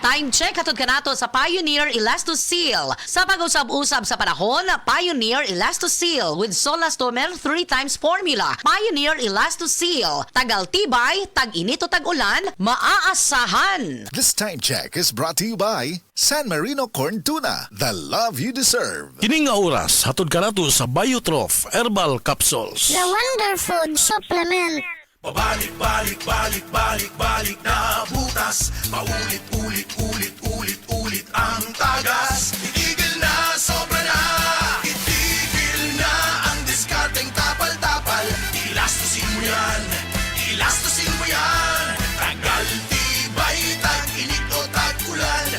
Time check hatod kanato sa Pioneer Elastoseal. Sa pag-usab-usab sa panahon, Pioneer Elastoseal with Solastomer 3 times formula. Pioneer Elastoseal. Tagal tibay, tag-init o tag-ulan, maaasahan. This time check is brought to you by San Marino Corn Tuna, the love you deserve. Kining nga oras, hatod ka nato sa Biotrof Herbal Capsules. The Wonder Food Supplement. Pabalik-balik na butas. Paulit-ulit ang tagas. Itigil na, sobra na. Itigil na ang diskarteng tapal-tapal. Ilastusin mo yan, tagal, tibay, tag-init o tag-ulan.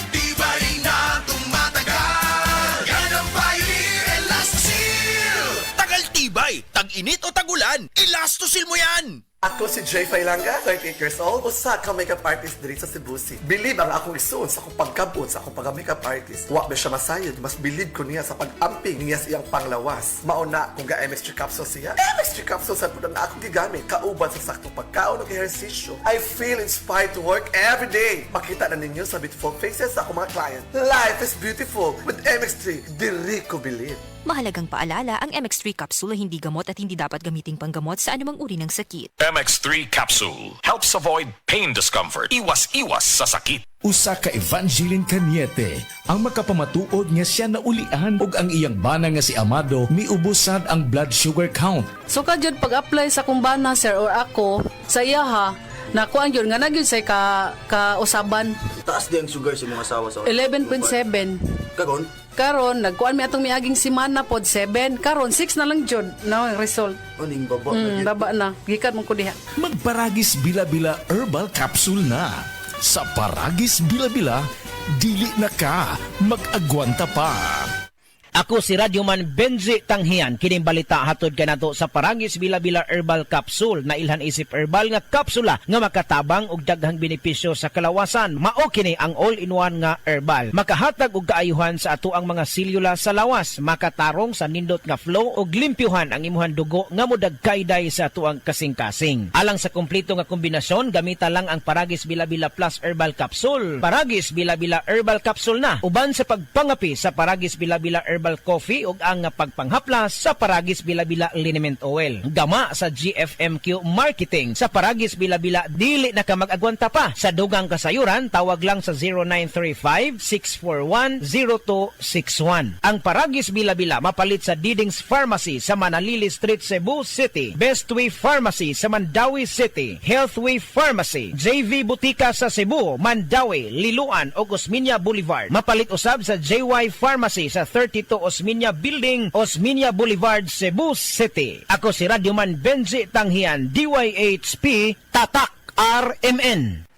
Tibay na tumatagal. Yan ang Pioneer Elastoseal. Tagal, tibay, tag-init o tag-ulan. Elastoseal mo yan. Ako si Jay Failanga, 38 years old, usa ka makeup artist diri sa Cebu City. Believe ang akong isuon sa akong pagkabot sa akong pagka-makeup artist. Wa ba siya masayod, mas believe ko niya sa pag-amping niya sa iyang panglawas. Mauna kung ga MX3 capsule siya. MX3 capsule sa pud na akong gigamit, kauban sa saktong pagkaon ug ehersisyo. I feel inspired to work every day. Makita na ninyo sa beautiful faces sa akong mga client. Life is beautiful with MX3. Diri ko believe. Mahalagang paalala, ang MX3 capsule ay hindi gamot at hindi dapat gamiting panggamot sa anumang uri ng sakit. MX3 Capsule helps avoid pain discomfort. Iwas-iwas sa sakit. Usa ka Evangeline Cañete ang makapamatuod nga siya naulian ug ang iyang bana nga si Amado miubusad ang blood sugar count. So kadyod pag-apply sa kumbana sir or ako sa iya ha, nakuan yun nga nagyun say ka-usaban. Taas di ang sugar sa mga asawa sa 11.7. Karon? Karon nagkuan mi atong miaging semana pod 7. Karon 6 na lang jud na ang result. Uning baba Baba na. Gikan mo ko diha. Magparagis Bila-Bila Herbal Capsule na. Sa Paragis Bila-Bila, dili na ka mag-agwanta pa. Ako si Radyoman Benji Tanghian. Kining balita hatod kanato sa Paragis Bila-Bila Herbal Capsule na ilhan isip herbal nga kapsula nga makatabang og daghang benepisyo sa kalawasan. Mao kini ang all-in-one nga herbal. Makahatag og kaayuhan sa ato ang mga selula sa lawas, makatarong sa nindot nga flow og limpyuhan ang imuhang dugo nga modagkayday sa ato ang kasing-kasing. Alang sa kumpleto nga kombinasyon, gamita lang ang Paragis Bila-Bila Plus Herbal Capsule. Paragis Bila-Bila Herbal Capsule na uban sa pagpangapi sa Paragis Bila-Bila Herbal Coffee ug ang pagpanghaplas sa Paragis Bila-Bila Liniment Oil. Gama sa GFMQ Marketing sa Paragis Bila-Bila, dili na ka mag-agwanta pa. Sa dugang kasayuran, tawag lang sa 0935-641-0261. Ang Paragis Bila-Bila mapalit sa Didings Pharmacy sa Manalili Street, Cebu City, Bestway Pharmacy sa Mandawi City, Healthway Pharmacy, JV Butika sa Cebu, Mandawi, Liloan ug Osmeña Boulevard. Mapalit usab sa JY Pharmacy sa 32 Osmeña Building, Osmeña Boulevard, Cebu City. Ako si Radyoman Benji Tanghian, DYHP, Tatak RMN.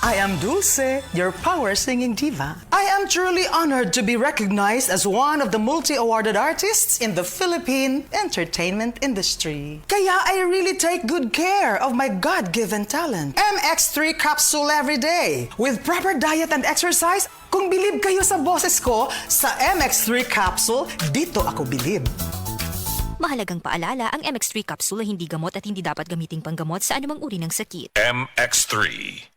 I am Dulce, your power singing diva. I am truly honored to be recognized as one of the multi-awarded artists in the Philippine entertainment industry. Kaya I really take good care of my God-given talent. MX3 capsule every day. With proper diet and exercise, kung bilib kayo sa boses ko, sa MX3 capsule, dito ako bilib. Mahalagang paalala, ang MX3 capsule ay hindi gamot at hindi dapat gamiting panggamot sa anumang uri ng sakit. MX3.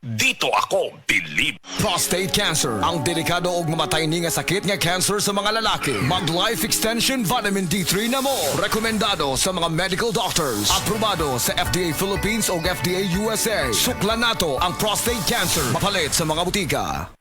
Dito ako believe. Prostate cancer, ang delikado ug mamatay ni nga sakit nga cancer sa mga lalaki. Mag Life Extension Vitamin D3 na mo. Rekomendado sa mga medical doctors. Aprobado sa FDA Philippines ug FDA USA. Suklan nato ang prostate cancer. Mapalit sa mga butika.